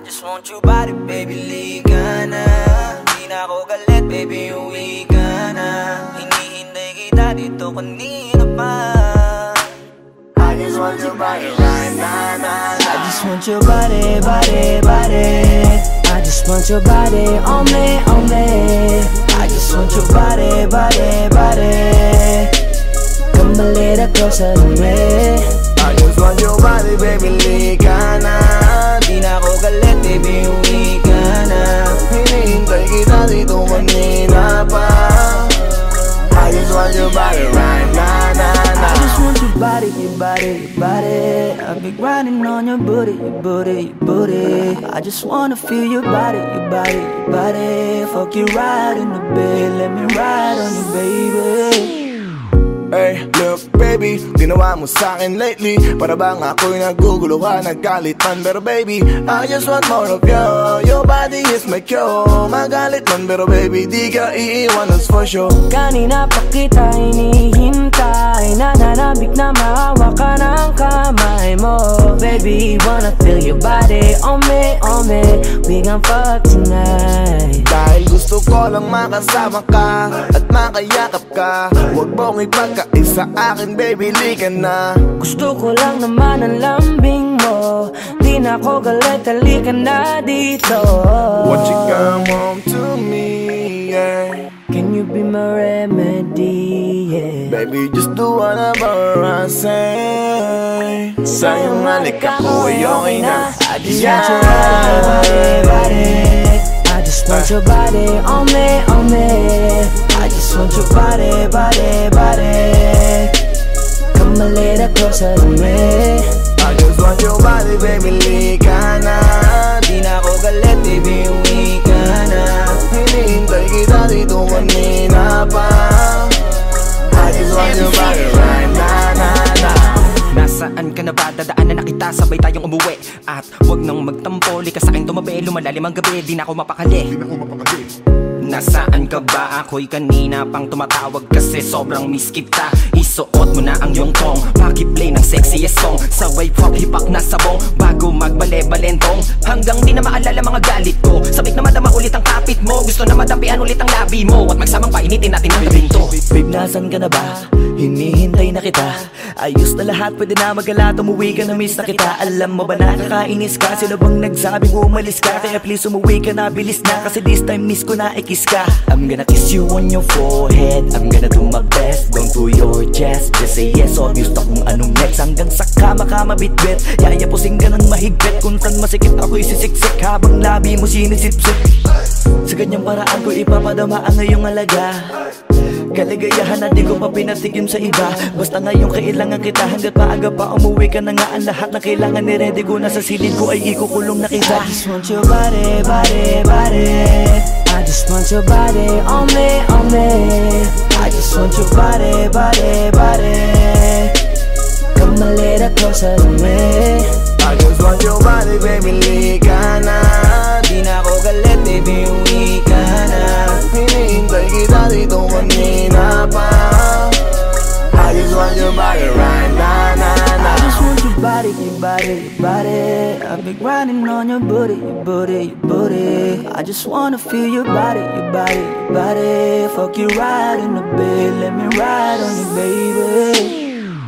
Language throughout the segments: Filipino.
just want your body, baby, liga na. Di na ako galit, baby, uwi ka na. Hinihintay kita dito kanina pa. I just want your body right now. I just want your body, body, body. I just want your body on me, on me. I just want your body, body, body. Come a little closer to me. I just want your body, baby, liga na. Di na ako galit, baby, uwi ka na. Hinihintay kita dito kanina pa. I just want your body right now, I just want your body, your body, your body. I've been grinding on your booty, your booty, your booty. I just wanna feel your body, your body, your body. Fuck you right in the bed, let me ride on you, baby. Hey, look baby, ginawa mo sa'kin lately. Para bang ako'y nagugulo ka, nagkalitan. Pero baby, I just want more of you. Your body is my cure. Magalit man pero baby, di ka iiwan, that's for sure. Kanina pa kita hinihintay, nananabik na maawa ka ng kamay mo. Baby, wanna feel your body on me, on me. We gon' fuck tonight. Dahil gusto ko lang makasama ka at makayakap ka. Huwag mong ipagkaisa akin, baby, liga na. Gusto ko lang naman ang lambing mo. Di na ako galit, halika na dito. Won't you come home to me, yeah. Can you be my remedy, yeah. Baby, just do whatever I say. Sa'yong halika ko ay okay na. I just want your body, body. I just want your body on me, on me. I just want your body, body, body. Come a little closer to me. I just want your body, baby, liga na. Di na ako galit, baby, uwi ka na. Hinihintay kita dito kanina pa. I just want your body right now. Nasaan ka na ba? Dadaanan na kita, sabay tayong umuwi. At wag nang magtampo, likas sa'kin tumabi. Lumalalim ang gabi, di na ako mapakali. Nasaan ka ba? Ako'y kanina pang tumatawag kasi sobrang miss kita. Isuot mo na ang iyong tong, pakiplay ng sexiest song. Sabay pop hipak na sabong, bago magbale-balentong. Hanggang di na maalala mga galit ko. Sabik na madama ulit ang kapit mo. Gusto na madampian ulit ang labi mo. At magsamang painitin natin ang gabing to. Babe, nasan ka na ba? Hinihintay na kita. Ayos na lahat, pwede na magala. Umuwi ka na, miss na kita. Alam mo ba nakakainis ka? Sino bang nagsabing umalis ka? Kaya please umuwi ka na, bilis na. Kasi this time miss ko na ikiss ka. I'm gonna kiss you on your forehead. I'm gonna do my best, down to your chest. Just say yes, obvious na kung anong next. Hanggang sa kama ka mabitbit. Yayapusing ka ng mahigpit. Kung saan masikip ako'y sisiksik, habang labi mo sinisipsip. Sa ganyang paraan ko ipapadama ang ngayong alaga. Kaligayahan na di ko pa pinatigim sa iba. Basta ngayon kailangan kita. Hanggat maaga pa umuwi ka na nga. Ang lahat na kailangan ni-ready ko na sa silid ko ay ikukulong na kita. I just want your body, body, body. I just want your body on me, on me. I just want your body, body, body. Come a little closer to me. I just want your body, baby, liga na. Di na ako galit, baby, uwi ka na. Hinihintay kita dito kanina pa. I just want your body right now. I just want your body, your body, your body. I've been grinding on your booty, your booty, your booty. I just wanna feel your body, your body, your body. Fuck you right in the bed, let me ride on you, baby.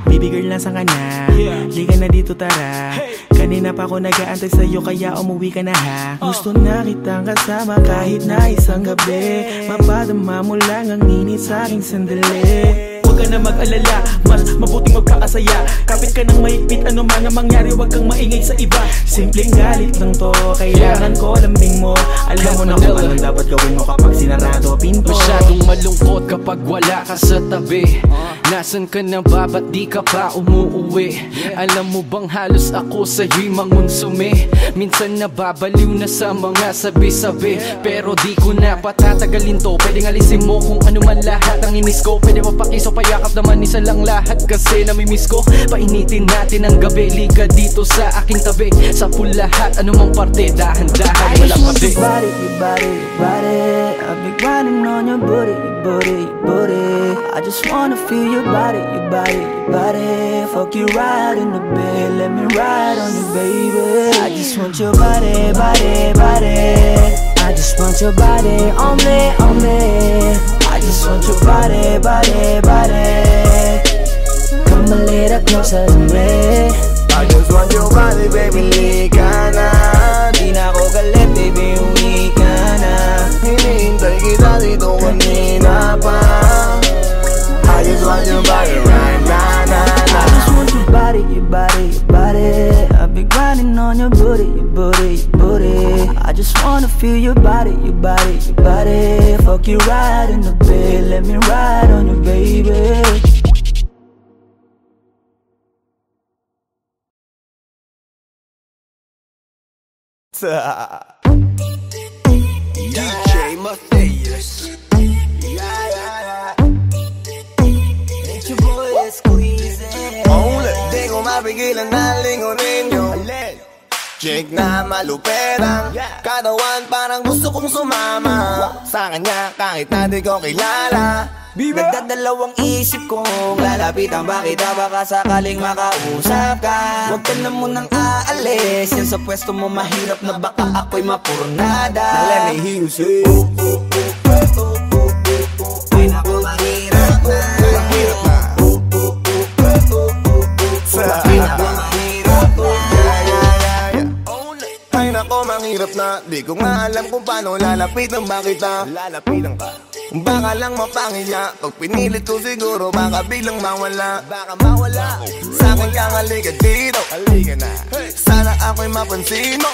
Baby girl, nasa ka na? Liga na dito, tara. Kanina pa ako nag-aantay sa'yo, kaya umuwi ka na ha. Gusto na kitang kasama kahit na isang gabi. Mapadama mo lang ang init sa'king sandali. Huwag ka na mag-alala, mas mabuting magpakasaya. Kapit ka ng mahigpit, ano man ang mangyari, huwag kang maingay sa iba. Simpleng galit lang to, kailangan ko lambing mo. Alam mo na kung anong dapat gawin mo kapag sinarado pinto. Masyadong malungkot kapag wala ka sa tabi. Nasaan ka na ba? Ba't di ka pa umuuwi? Alam mo bang halos ako sa'yo'y mangonsume? Minsan nababaliw na sa mga sabi-sabi. Pero di ko na patatagalin to. Pwedeng alisin mo kung ano man lahat ang inis ko. Pwede mapakiso, payakap naman isa lang lahat. Kasi namimiss ko. Painitin natin ang gabi. Liga dito sa aking tabi. Sa pool lahat, anumang parte, dahan-dahan, walang pabi. I just want your body, your body, your body. be grinding on your booty, your booty, your booty. I just wanna feel your body, your body, your body. Fuck you right in the bed, let me ride on you, baby. I just want your body, body, body. I just want your body on me, on me. I just want your body, body, body. Come a little closer to me. I just want your body, baby, lika na. Di na ako galit, baby, uwi ka na. Hinihintay kita dito kanina pa. I just want your body right now, I just want your body, your body, your body. I've been grinding on your booty, your booty, your booty. I just wanna feel your body, your body, your body. Fuck you right in the bed, let me ride on you, baby. DJ Matthias. It's your boy squeezing. Di ko mapigilan na lingunin yung chick na maluperang katawan, parang gusto kong sumama sa kanya kahit na di ko kilala. Nagdadalawang isip kong lalapitan ba kita, baka sakaling makausap ka. Huwag ka na munang aalis, yan sa pwesto mo mahirap na baka ako'y mapurnada. Now let me hear you say Ay naku, mahirap na. mahirap na. Ay nako, mahirap na. Di ko nga alam kung paano lalapitan ba kita. Lalapitan ka, baka lang mapangiya. Pag pinilit ko siguro baka biglang mawala. Baka mawala. Sa'kin kang halika dito, halika na. Sana ako'y mapansin mo.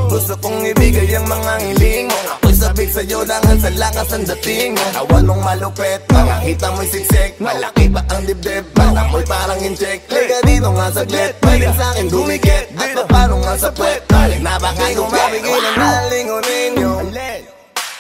Gusto kong ibigay ang mga hiling mo. Ako'y sabik sa'yo langan sa lakas ang dating mo. Awan mong malupet, makakita mo'y siksik. Malaki ba ang dibdib, baka mo'y parang incheck. Liga dito nga saglit, pwede sa'kin dumikit. At paano nga sa puwet, balik na baka tumapigilan na lingunin yung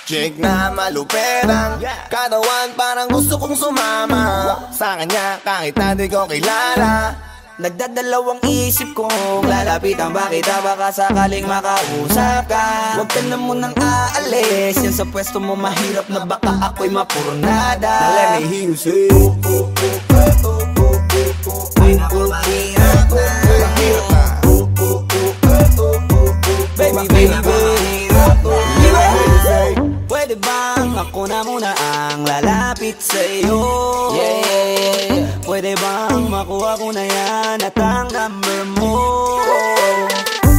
chick na maluperang katawan, parang gusto kong sumama sa kanya kahit na di ko kilala. Nagdadalawang isip kong lalapitan ba kita, baka sakaling makausap ka. Huwag ka na munang aalis, yan sa pwesto mo mahirap na baka ako'y mapurnada. Now let me hear you say Ay naku, mahirap na. mahirap na. Baby, baby, mahirap na. Pwede bang ako na muna ang lalapit sa'yo? Yeah. Pwede bang makuha ko na yan at ang number mo?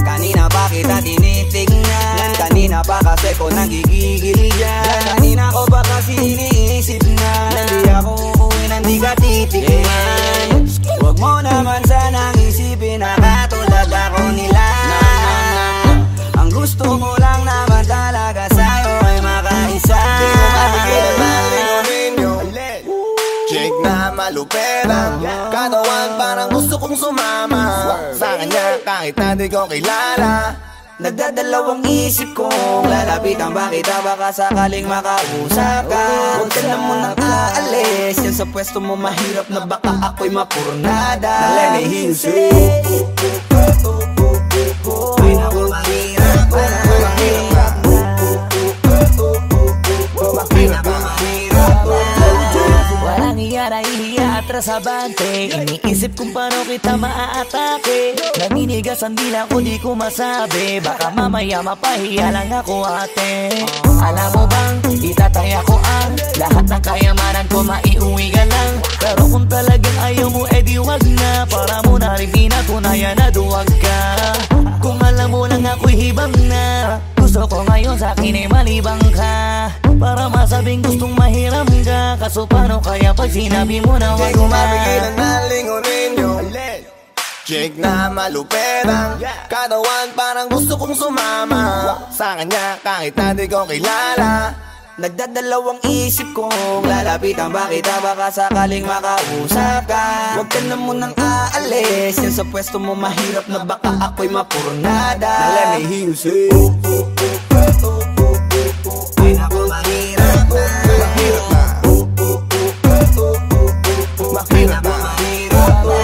Kanina pa kita tinitignan, kanina pa kasi ko nagigigil dyan. Kanina ko pa kasi iniisip na hindi ako uuwi nang di ka titignan. Huwag mo naman sanang isipin na katulad ako nila. Ang gusto mo lang naman talaga sa'yo ay makaisa. Di ko mapigilan na lingunin yung chick na maluperang katawan, parang gusto kong sumama sa kanya kahit na di ko kilala. Nagdadalawang isip kong lalapitan ba kita, baka sakaling makausap ka. Huwag ka na munang aalis, yan sa pwesto mo mahirap na baka ako'y mapurnada. Now let me hear you say Ay naku, mahirap na. mahirap na. Mahirap na, mahirap na. Walang iya na ihiya atras sa bante. Iniisip kung paano kita maaatake. Naninigas ang dila ko, di ko masabi. Baka mamaya mapahiya lang ako, ate. Alam mo bang, itataya ko ang lahat ng kayamanan ko, maiuwi ka lang. Pero kung talagang ayaw mo, edi wag na. Para mo na rin pinatunayan na duwag ka. Kung alam mo lang ako'y hibang na. Gusto ko ngayon sa akin ay malibang ka. Para masabing gustong mahiram ka. Kaso paano kaya pag sinabi mo na Di wag ko na? mapigilan na lingunin yung chick na maluperang katawan, parang gusto kong sumama sa kanya kahit na di ko kilala. Nagdadalawang isip kong lalapitan ba kita, baka sakaling makausap ka. Huwag ka na munang aalis, yan sa pwesto mo mahirap na baka ako'y mapurnada. Now let me hear you say Ay naku, mahirap na. mahirap na. Mahirap na. Mahirap na.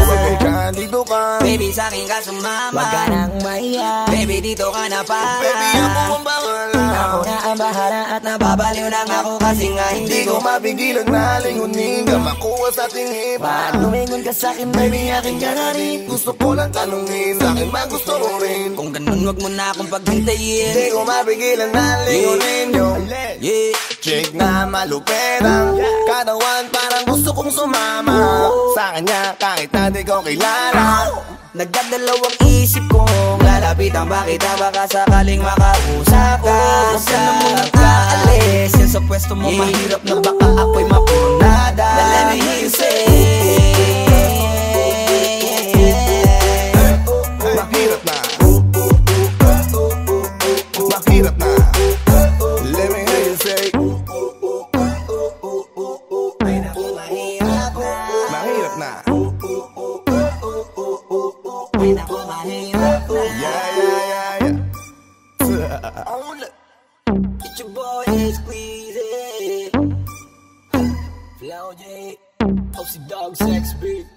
Sabay ka, dito ka. Baby, sa'kin ka sumama. Wag ka nang maiya. Baby, dito ka na para. Baby, ako ang bahala. Ako na ang bahala at nababaliw na nga ako kasi nga Hindi ko mapigilan na lingunin ka makuha sa tingin. Ba't lumingon ka sa'kin baby aking ganarin? Gusto ko lang tanungin, sa'kin magusto mo rin. Kung ganun wag mo na akong paghintayin. Hindi ko mapigilan na lingunin yung chick na malupit ang katawan, parang gusto kong sumama sa kanya kahit na di ko kilala. Nagdadalawang isip kong lalapitan ba kita baka sakaling makausap ka. Huwag ka na muna kaalis, yan sa pwesto mo mahirap na baka ako'y mapunada. Let me hear you say mahirap na, mahirap na. Let me hear you say mahirap na. Yeah. It's your boy Squeezy Flow J Opsy Dog Sex Beat.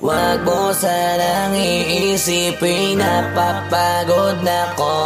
Wag mo sanang iisipin napapagod na ko.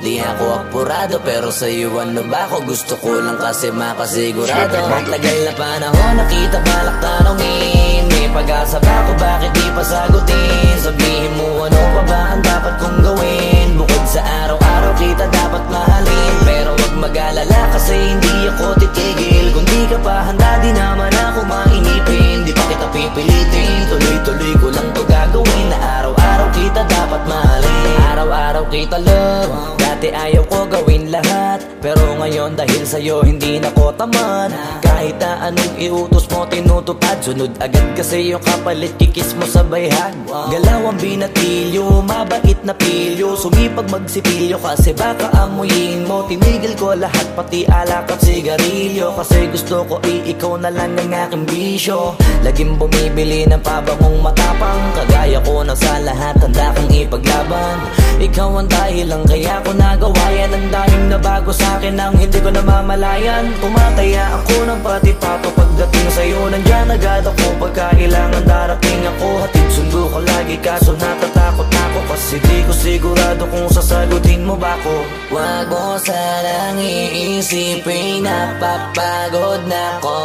Di ako apurado pero sa'yo ano ba ako? Gusto ko lang kasi makasigurado. Matagal na panahon nakita balak tanongin. May pag-asa ba ako bakit di pa sagutin? Sabihin mo ano pa ba ang dapat kong gawin? Bukod sa araw-araw kita dapat mahalin. Pero wag mag-alala kasi hindi ako titigil. Kung di ka pa handa di naman ako mainipin. Di pa kita pipilitin, tuloy-tuloy ko lang to gagawin. Na araw-araw kita dapat mahalin. Araw-araw kita love. Dati ayaw ko gawin lahat, pero ngayon dahil sa'yo hindi na ko tamad. Kahit na anong iutos mo tinutupad, sunod agad kasi yung kapalit kikis mo sa bayhag. Galaw ang binatilyo, mabait na pilyo. Sumipag magsipilyo kasi baka amuyin mo. Tinigil ko lahat pati alak at sigarilyo, kasi gusto ko ikaw na lang ang aking bisyo. Laging bumibili ng pabangong matapang, kagaya ko na sa lahat handa kang ipaglaban. Ikaw ang dahilan kaya ko nagawa yan. Ang daming nabago sa'kin ang hindi ko namamalayan. Tumataya ako ng pati pato pagdating sa'yo. Nandyan agad ako pagkailangan darating ako. Hatid sundo ko lagi kaso natatakot ako, kasi di ko sigurado kung sasagutin mo ba ko. Wag mo sanang iisipin napapagod na ko.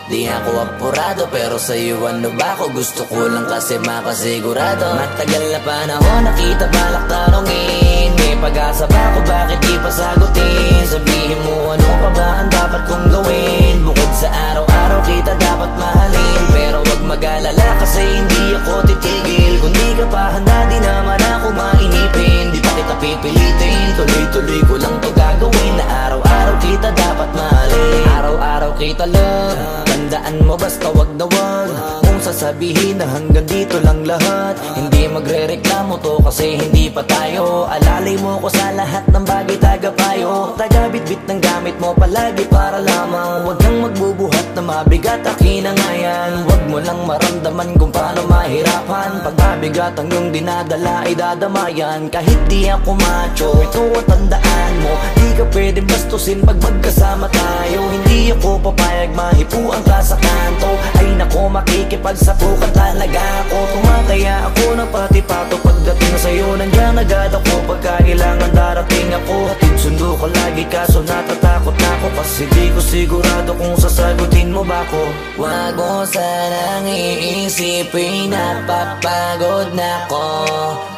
Di ako apurado pero sa'yo ano ba ako? Gusto ko lang kasi makasigurado. Matagal na panahon nakita balak tanongin. May pag-asa ba ako bakit di pa sagutin? Sabihin mo ano pa ba ang dapat kong gawin? Bukod sa araw-araw kita dapat mahalin. Pero wag mag-alala kasi hindi ako titigil. Kung di ka pa handa di naman ako mainipin. Di pa kita pipilitin, tuloy-tuloy ko lang to gagawin. Na araw-araw kita dapat mahalin. Araw-araw kita love. Tandaan mo basta wag na wag mong sasabihin na hanggang dito lang lahat. Hindi magre-reklamo to kasi hindi pa tayo. Alalay mo ko sa lahat ng bagay tagapayo. Taga-bitbit ng gamit mo palagi para lamang. Huwag kang magbubuhat na mabigat akin ang ayan. Huwag mo lang maramdaman kung paano mahirapan. Pag mabigat ang iyong dinadala ay dadamayan. Kahit di ako macho, ito at tandaan mo, di ka pwedeng bastusin pag magkasama tayo. Hindi ako papayag mahipuan ka sa kanto. Ay nako makikipagsapukan talaga ako. Tumataya ako ng pati pato pagdating sa'yo. Nandiyan agad ako pagkailangan darating ako. Hatid sundo ko lagi kaso natatakot na ako, kasi di ko sigurado kung sasagutin mo ba ko. Wag mo sanang iisipin napapagod na ko.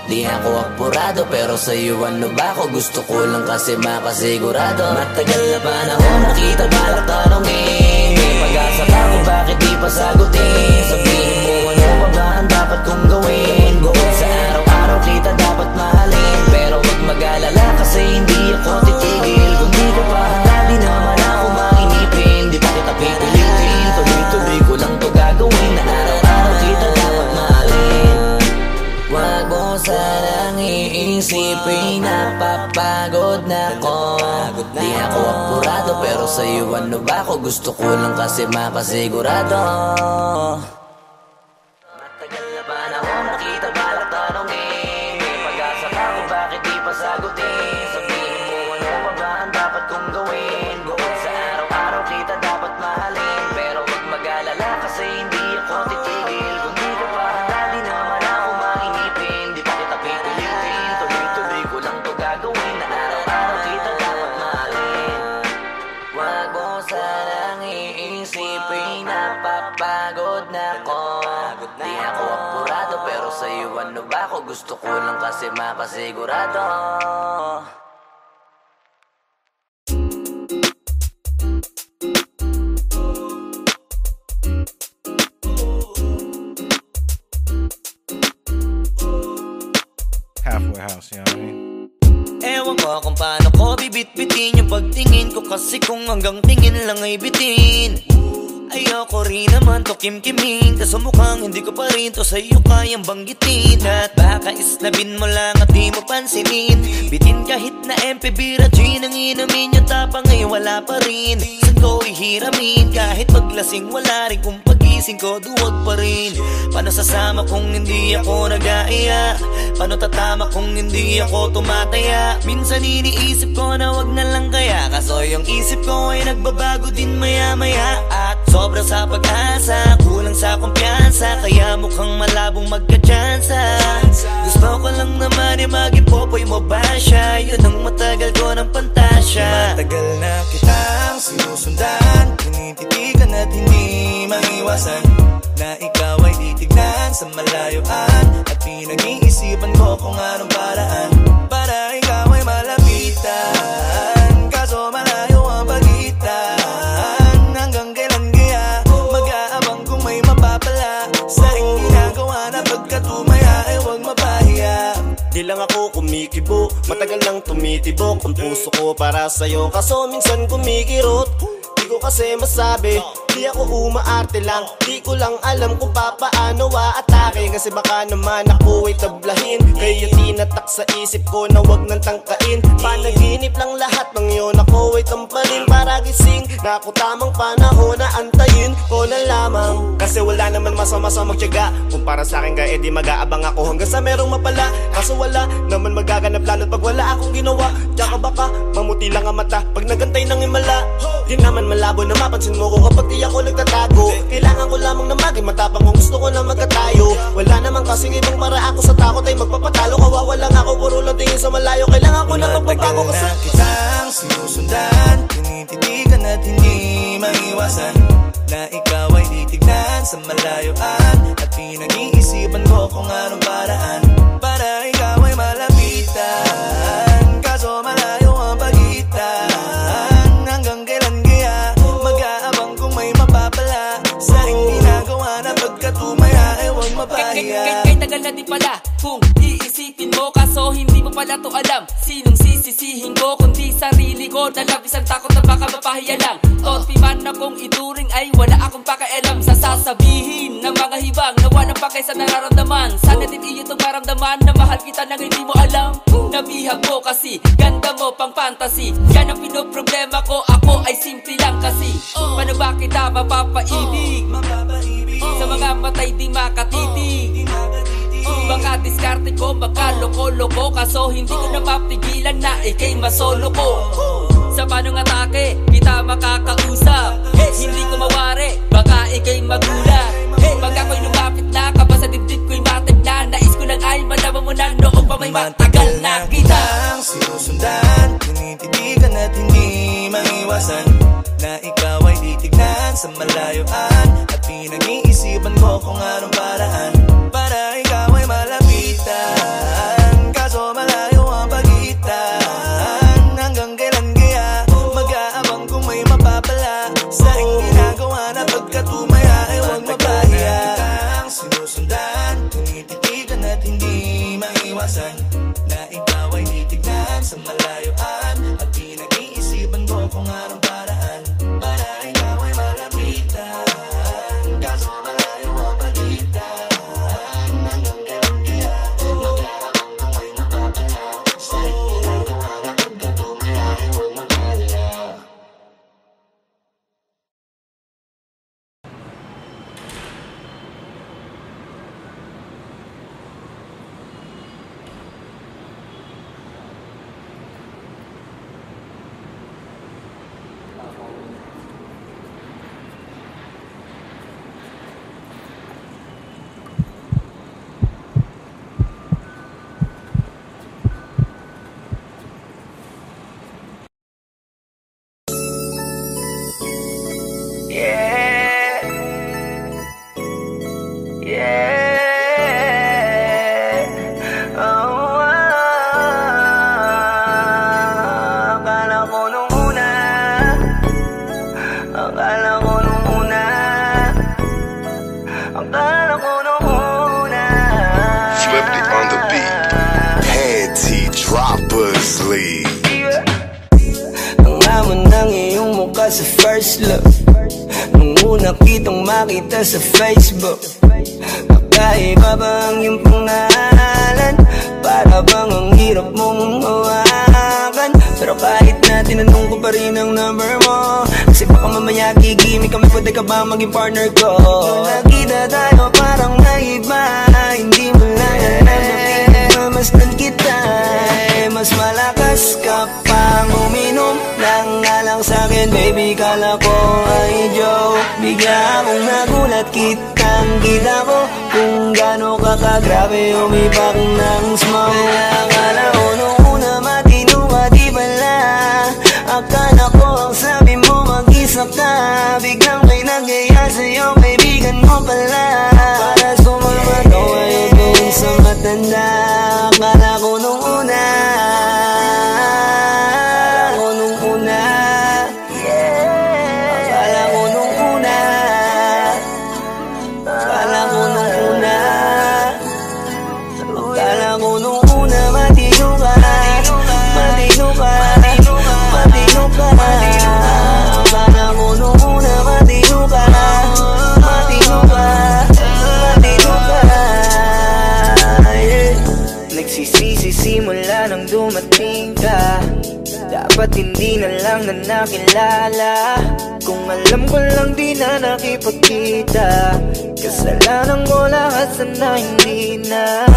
Di ako apurado pero sa'yo ano ba ako? Gusto ko lang kasi makasigurado. Matagal na panahon nakita balak tanongin. May pag-asa ba ako bakit di pa sagutin? Sabihin mo ano pa ba ang dapat kong gawin? Bukod sa araw-araw kita dapat mahalin. Pero wag mag-alala kasi hindi ako titigil. Kung di ka pa handa di naman ako mainipin. Di pa kita pipilitin, tuloy-tuloy ko lang to gagawin. Na araw-araw kita dapat mahalin. Wag mo sanang iisipin napapagod na ko. Di ako apurado pero sa'yo ano ba ako? Gusto ko lang kasi makasigurado. Matagal na panahon nakita balak tanongin. May pag-asa ba ako bakit di pa sagutin? Sabihin mo ano pa ba ang dapat kong gawin? Bukod sa araw-araw kita dapat mahalin. Pero wag mag-alala kasi hindi ako titigil. Kung di ka pa handa di naman ako mainipin. Di pa kita pipilitin, tuloy-tuloy Iisipin napapagod na ako. Di ako apurado pero sa'yo ano ba ako? Gusto ko lang kasi makasigurado. Halfway house, you know what I mean? Ewan ko kung paano ko bibit-bitin yung pagtingin ko, kasi kung hanggang tingin lang ay bitin. Ayoko rin naman to kim-kimin, kaso mukhang hindi ko pa rin to sa'yo kayang banggitin. At baka isnabin mo lang at di mo pansinin. Bitin kahit na MP, bira, gin ang inamin. Yung tapang ay wala pa rin. Saan ko ihiramin? Kahit paglasing wala rin. Kung pagising ko duwag pa rin. Paano sasama kung hindi ako nag-aaya? Paano tatama kung hindi ako tumataya? Minsan iniisip ko na wag na lang kaya, kaso yung isip ko ay nagbabago din maya-maya. At sobra sa pag-asa, kulang sa kumpiyansa, kaya mukhang malabong magka-tsansa. Gusto ko lang naman yung mag-ipopoy mo ba siya? Yun ang matagal ko ng pantasya. Matagal na kitang sinusundan, tinititigan at hindi maiwasan na ikaw ay titignan sa malayuan. At pinag-iisipan ko kung anong paraan para ikaw ay malapitan. Kaso malayo ang pagitan. Hanggang kailan kaya mag-aabang kung may mapapala sa iyong ginagawa na pagkatumaya ay huwag mapahiya. Di lang ako kumikibo, matagal lang tumitibok ang puso ko para sa'yo, kaso minsan kumikirot. Di ko kasi masabi, di ako umaarte lang. Di ko lang alam kung papaano aatake, kasi baka naman ako ay tablahin. Kaya tinatak sa isip ko na wag nang tangkain. Panaginip lang lahat ng yun, ako ay tampalin para gising na ako tamang panahon na antayin ko na lamang. Kasi wala naman masama sa magtiyaga, kung para sa akin kaya edi mag-aabang ako hanggang sa merong mapala. Kaso wala naman magaganap lalo't pag wala akong ginawa. Tsaka baka mamuti lang ang mata pag nagantay ng himala. Di naman malabo na mapansin mo ko kapag di ako nagtatago. Kailangan ko lamang na maging matapang kung gusto ko na magkatayo. Wala naman kasi ibang para ako sa takot ay magpapatalo. Kawawa lang ako, puro lang tingin sa malayo. Kailangan ko na magbabago kasi na kitang sinusundan, tinititigan at hindi maiwasan na ikaw ay titignan sa malayuan. At pinag-iisipan ko kung anong paraan para ikaw ay malapitan. Kaso malayo ang pagitan. Hanggang kailan kaya mag-aabang kung may mapapala sa iyong ginagawa na pagkatumaya ay huwag mapahiya. Kay tagal na di pala kung iisipin mo, kaso hindi mo pala to alam. Sinong sisisihin ko kundi sarili ko, na labis ang takot na baka mapahiya lang. Tonti man akong ituring ay wala akong pakialam sa sasabihin ng mga hibang na walang pakay sa nararamdaman. Sana din iyo itong maramdaman na mahal kita nang hindi mo alam. Nabihag mo kasi ganda mo pang fantasy, yan ang pinoproblema ko, ako ay simple lang kasi. Paano ba kita mapapaibig sa mga matay di makatitig? Baka diskarte ko, baka loko-loko, kaso hindi ko na mapigilan na ikay masolo ko. Sa panong atake, kita makakausap, hindi ko mawari, baka ikay magulat. Pag ako'y lumapit na, kaba sa dibdib ko'y matig na. Nais ko lang ay malaman mo na noong pa may matagal na kita. Sinusundan, tinititigan at hindi maiwasan na ikaw ay titignan sa malayuan. At pinag-iisipan ko kung anong paraan para ikaw ay malapitan. Kaso malayo ang pagitan. Hanggang kailan kaya mag-aabang kung may mapapala sa iyong ginagawa na pagkatumaya ay huwag mapahiya. Sinusundan, tinititigan at hindi maiwasan na ikaw ay titignan sa malayuan. At pinag-iisipan ko kung anong paraan para ikaw ay malapitan. Kaso malayo ang pagitan. Hanggang kailan kaya mag-aabang kung may mapapala sa iyong ginagawa na pagkatumaya ay huwag mapahiya. ba sa first look? Nung una kitang makita sa Facebook, kakaiba ba ang iyong pangalan? Para bang ang hirap mong hawakan? Pero kahit na tinanong ko pa rin ang number mo, kasi baka mamaya gigimik kami, pwede ka ba maging partner ko? Nung nakita tayo parang naiba, hindi mo lang mamasdan kita. Mas malakas ka pang uminom nang alang sa'kin, baby, kala ko ay joke. Bigla akong nagulat, kitang-kita ko kung gaano ka kagrabe umipak ng smoke. Akala ko nung una matino ka, di pala. Akala ko ang sabi mo mag-isa ka, biglang may nagaya sa'yo, kaibigan mo pala. Para sumama to ngayon kung sa matanda. Akala ko nung una, simula nang dumating ka, dapat hindi na lang na nakilala. Kung alam ko lang di na nakipagkita, kasalanan ko lahat, sana hindi na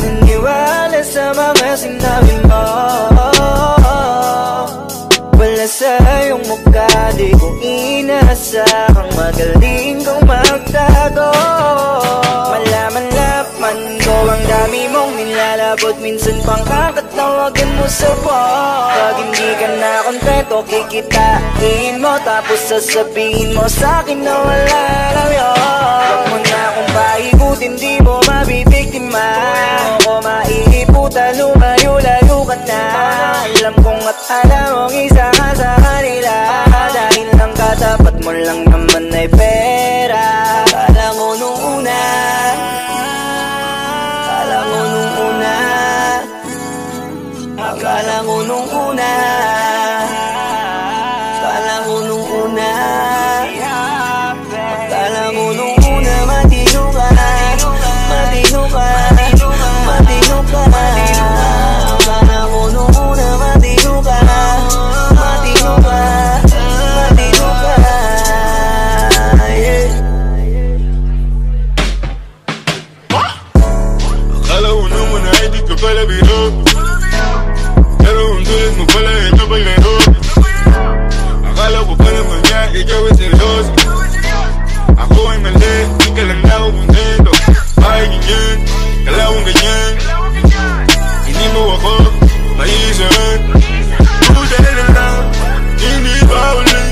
naniwala sa mga sinabi mo. Wala sa iyong mukha, di ko inasahang magaling kang magtago. Malaman-laman ko ang dami mong nilalabot, minsan pang kakatawagan mo sa phone. Pag hindi ka na kontento, kikitain mo, tapos sasabihin mo sa'kin na wala lang yun. Huwag mo na akong paikutin, di mo mabibiktima. Huwag mo maiiputan, lumayo-layo ka na. Alam kong at alam mong isa ka sa kanila, dahil lang katapat mo lang naman ay pera. Akala ko nung una, akala ko nung una, akala ko nung una, akala ko nung una, akala ko nung una, matino ka, matino ka, matino ka. Akala ko nung una, matino ka, matino ka, matino ka. Akala ko naman ay di ka pala biro, pero ang tulad mo pala ito paglaro. Akala ko pa naman niya, ikaw ay seryoso. Ako ay mali, di ka lang ako kontento. Bakit ganyan, kalawang ganyan, hindi mo ako maiisahan. Buta na lang, hindi ba ulit,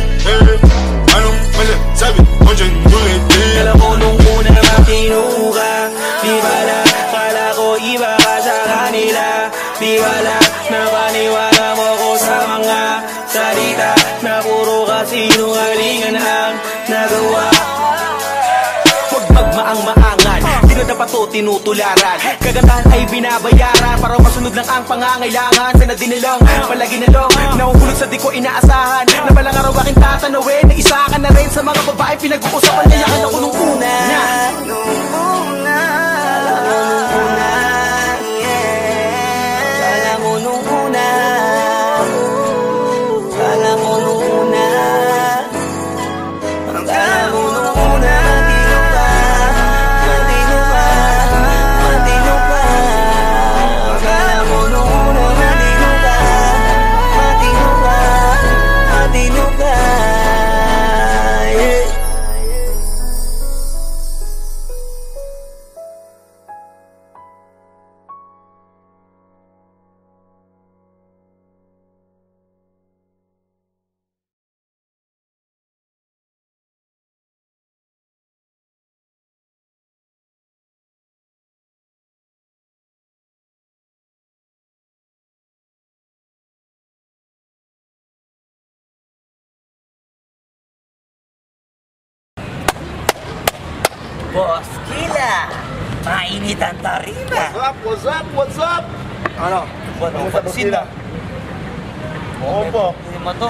anong masasabi mo dyan ulit? Kala ko nung una matino ka, di bala, kala ko iba ka sa kanila. Di bala, napaniwala mo ko sa mga salita na puro kasinungalingan ang nagawa. Huwag magmaang-maangan, di na dapat to tinutularan. Kagandahan ay binabayaran, para masunod lang ang pangangailangan. Sana din nilang, palagi na lang nahuhulog sa di ko inaasahan, na balang araw aking tatanawin, na isa ka na rin sa mga babae pinag-uusapan. Kaya ka ako nung una, nung una, akala ko nung una, akala ko nung una, akala ko nung una, akala ko nung una, matino ka, matino ka, akala ko nung una, matino ka, matino ka, matino ka. Boss Kila, mainit ang tarima. What's up? What's up? Ano? Ano sa busina? Oo po. Hindi mo to.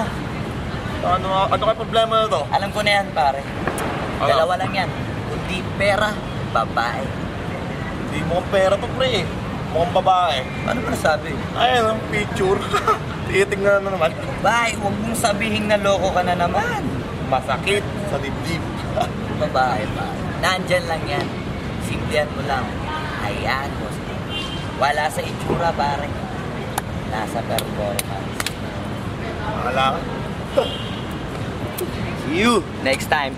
Ano kaya problema na to? Alam ko na yan, pare. Dalawa lang yan. Kundi pera, babae. Hindi mukhang pera to, pre. Mukhang babae. Ano ba nasabi? Ayun, picture. Titingnan na naman. Bay, huwag mong sabihin na loko ka na naman. Masakit sa dibdib. Babae, pare. Nandyan lang yan. Simplihan mo lang. Hayaan mo. Wala sa itsura, pare. Nasa performance. Wala ka. See you next time.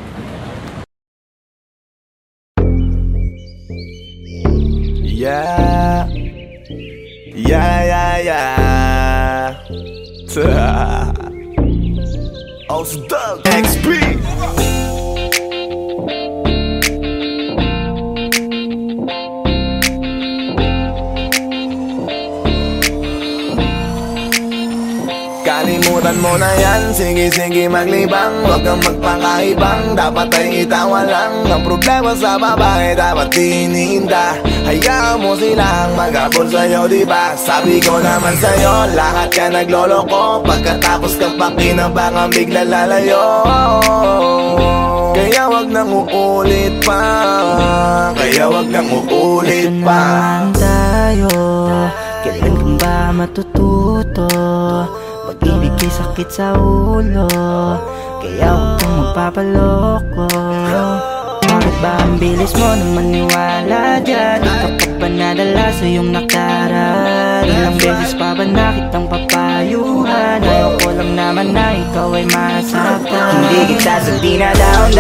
Yeah. Ausdog XP. Kalimutan mo na yan, sige maglibang. Huwag kang magpakaibang, dapat ay itawa lang. Ang problema sa babae, dapat tinihinda. Hayaan mo silang mag-abol sa'yo, diba? Sabi ko naman sa'yo, lahat ka nagloloko. Pagkatapos kang pakinabangan, bigla lalayo. Kaya wag nang uulit pa. Ito naman tayo, kailan kang ba matututo? Pag-ibig ay sakit sa ulo, kaya huwag kang magpapaloko. Bakit ba ang bilis mo na maniwala dyan? Di ka pa ba nadala sa iyong nakaraan? Ilang beses pa ba na kitang papayuhan? Ayoko lang naman na ikaw ay masaktan. Hindi kita sabi na down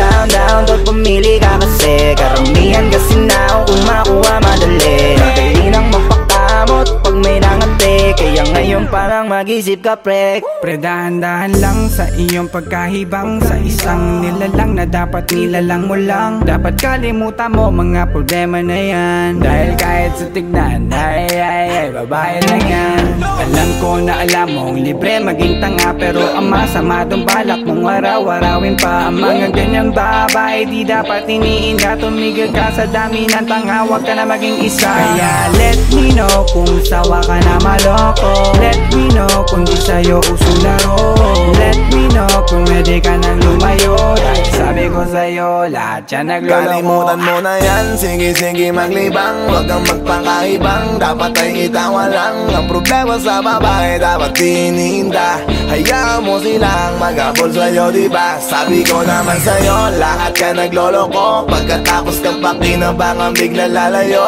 Doon pumili ka kasi karamihan kasi na kung makuha madali. Madali nang magpakamot pag may nangante, kaya ngayon parang mag-isip ka, pre. Pre, dahan-dahan lang sa iyong pagkahibang. Sa isang nilalang na dapat nilalang mo lang. Dapat kalimutan mo mga problema na yan. Dahil kahit sa tignan, ay, babae lang yan. Alam ko na alam mong libre maging tanga, pero ang masama dong balak mong araw-arawin pa. Ang mga ganyang babae di dapat iniinda. Tumigil ka sa dami ng tanga, wag ka na maging isa. Kaya let me know kung sawa ka na maloko. Let me know kung di sa'yo uso laro. Let me know kung pwede ka nang lumayo. Dahil sabi ko sa'yo, lahat yan nagloloko. Kalimutan mo na yan, sige maglibang. Huwag kang magpakaibang, dapat ay itawa lang. Ang problema sa babae, dapat tinihinda. Hayaan mo silang mag-abol sa'yo, diba? Sabi ko naman sa'yo, lahat ka nagloloko. Pagkatapos kang pakinabangan, bigla lalayo.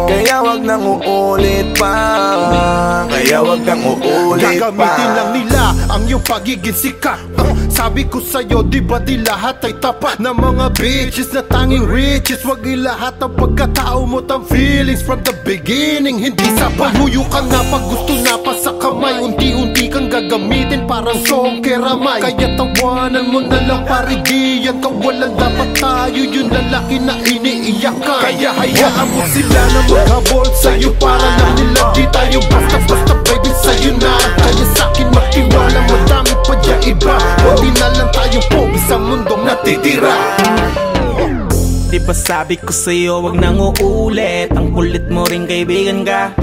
Kaya wag nang uulit pa. Gagamitin lang nila ang iyong pagiging sikat. Sabi ko sa'yo, di ba di lahat ay tapat na mga bitches na tanging riches? Wag ilahat ang pagkatao mo ang feelings from the beginning. Hindi sapat, huyo ka na pag gusto na pa sa kamay. Unti-unti kang gagamitin parang song keramay. Kaya tawanan mo na lang pare, di yan kawalan. Dapat tayo yung lalaki na iniiyakan. Kaya hayaan mo sila na maghabol sa'yo, para lang nila di tayo basta-basta baby sa'yo na. Kaya sa'kin magtiwala, madami pa dyan iba. Hindi na lang tayo pogi sa mundong natitira. Di ba sabi ko sa'yo, wag nang uulit. Ang kulit mo rin kaibigan ka.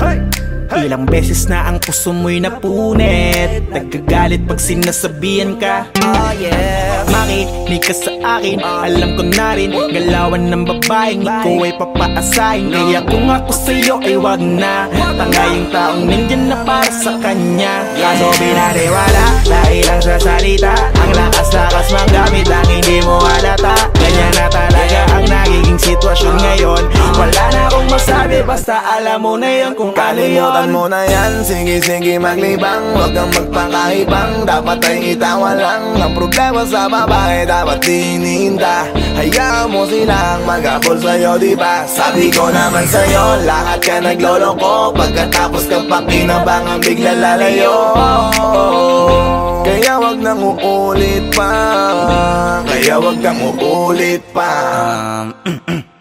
Ilang beses na ang puso mo'y napunit. Nagkagalit pag sinasabihan ka. Oh yeah, makinig ka sa akin. Alam ko na rin, galawan ng babaeng ikaw ay papaasahin. Kaya kung ako sa'yo ay wag na. Tanga yung taong nandyan na para sa kanya. Kaso binariwala dahil lang sa salita. Ang lakas-lakas mang gamit ang hindi mo halata. Ganyan na talaga ang nagiging sitwasyon ngayon. Wala na akong masabi, basta alam mo na yun kung ano yun. Kalimutan mo na yan, sige maglibang. Huwag kang magpakaibang, dapat ay itawa lang. Ang problema sa babae, dapat tinihinda. Hayaan mo silang mag-abol sa'yo, diba? Sabi ko naman sa'yo, lahat ka nagloloko. Pagkatapos kang pakinabangan, bigla lalayo. Kaya wag nang uulit pa.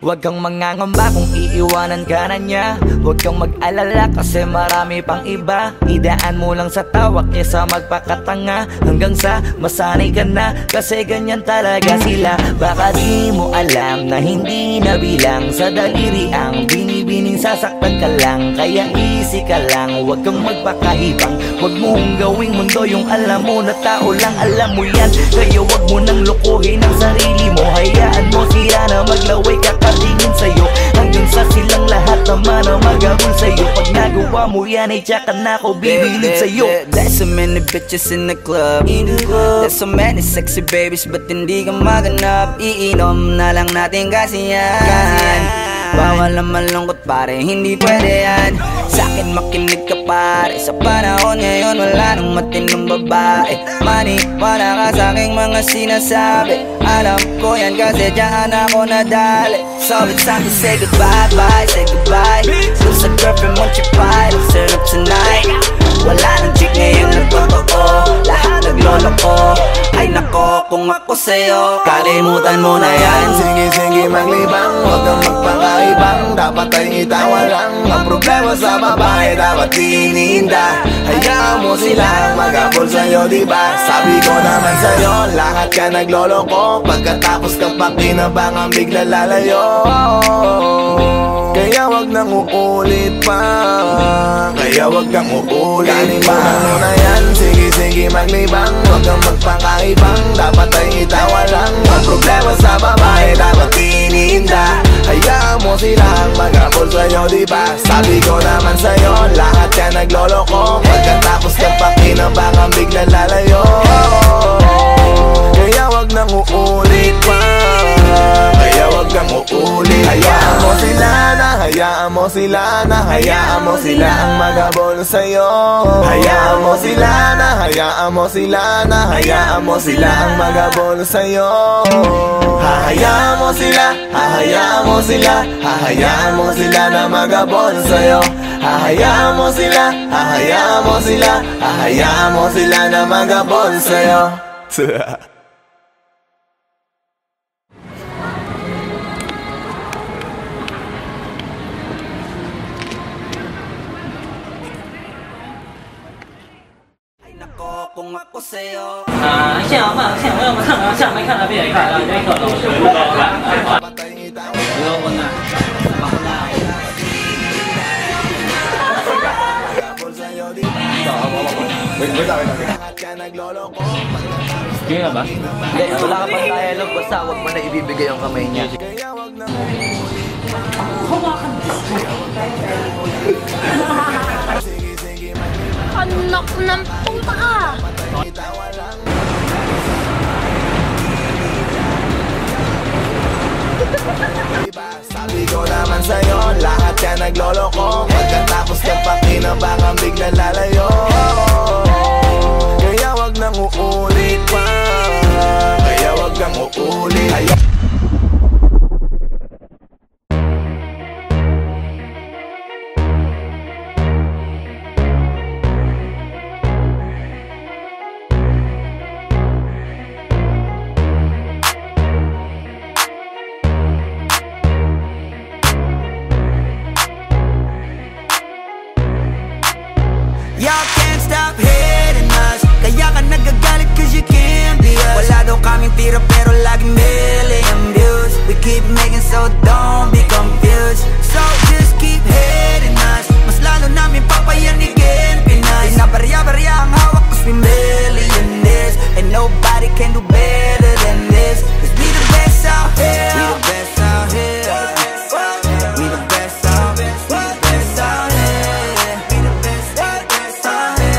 Huwag kang mangangamba kung iiwanan ka na niya. Huwag kang mag-alala kasi marami pang iba. Idaan mo lang sa tawak niya sa magpakatanga, hanggang sa masanay ka na, kasi ganyan talaga sila. Baka di mo alam na hindi na bilang sa daliri ang binibigay. bibining sasaktan ka lang. Kaya easy ka lang, huwag kang magpakaibang. Huwag mong gawing mundo yung alam mo na tao lang alam mo yan. Kaya huwag mo nang lokohin ang sarili mo. Hayaan mo sila na maglaway kakatingin sa'yo, hanggang sa silang lahat naman ang magagol sa'yo. Pag nagawa mo yan ay tsaka na ako bibilid sa'yo. There's so many bitches in the club. There's so many sexy babies, but hindi ka maganap. Iinom na lang natin kasi yan. Bawal ang malungkot pare, hindi pwede yan. Sa'kin makinig ka pare, sa panahon ngayon wala nang matinong babae. Maniwala ka sa'king mga sinasabi, alam ko yan kasi dyan ako nadali. So it's time to say goodbye, bye, say goodbye. Dun sa girlfriend mo chipay, let's turn up tonight. Wala nang chick ngayon na totoo, lahat naglolo ko. Ay nako, kung ako sa'yo, kalimutan mo na yan. Sige, sige maglibang, huwag kang magpakaibang. Dapat ay itawa lang, ang problema sa babae dapat tininda. Hayaan mo sila mag-apol sa'yo, diba? Sabi ko naman sa'yo, lahat ka nagloloko. Pagkatapos kang pakinabangan, bigla lalayo. Kaya wag nang uulit pa, kaya wag kang uulit pa. Ano na yan, sige sige maglibang, wag kang magpakaibang. Dapat ay itawa lang, ang problema sa babae dapat tininda. Hayaan mo silang mag-apol sa'yo, diba? Sabi ko naman sa'yo, lahat ka nagloloko. Pagkatapos kang pakinabangan, bigla lalayo. Kaya wag nang uulit pa, kaya wag kang uulit. Hayaan mo sila na, hayaan mo sila na, hayaan mo sila ang maghabol sa'yo. Hayaan mo sila na, hayaan mo sila na, hayaan mo sila ang maghabol sa'yo. Hahayaan mo sila, hahayaan mo sila, hahayaan mo sila na maghabol sa'yo. Hahayaan mo sila, hahayaan mo sila, hahayaan mo sila na maghabol sa'yo. Kung ako sa'yo, 现在嘛，现在我们看了，下面看了，别看了，别看了，不要问了。 Kaya ba? Hindi, wala ka pang dialogue, basta huwag mo na ibibigay ang kamay niya. Anak ng puta ka! Sabi ko naman sa'yo, lahat ka nagloloko. Pagkatapos kang pakinabangan, bigla lalayo. Kaya wag nang uulit pa, kaya wag kang uulit. y'all can't stop hating us. Kaya ka nagagalit cause you can't be us. Wala daw kaming tira pero laging million views. We keep making so don't be confused. So just keep hating us. Mas lalo namin papayanigin Pinas. Pinabarya-barya ang hawak cause we millionaires. And nobody can do better than this. Cause we the best out here. We the best out here. We the best out here. We the best out here. We the best out here.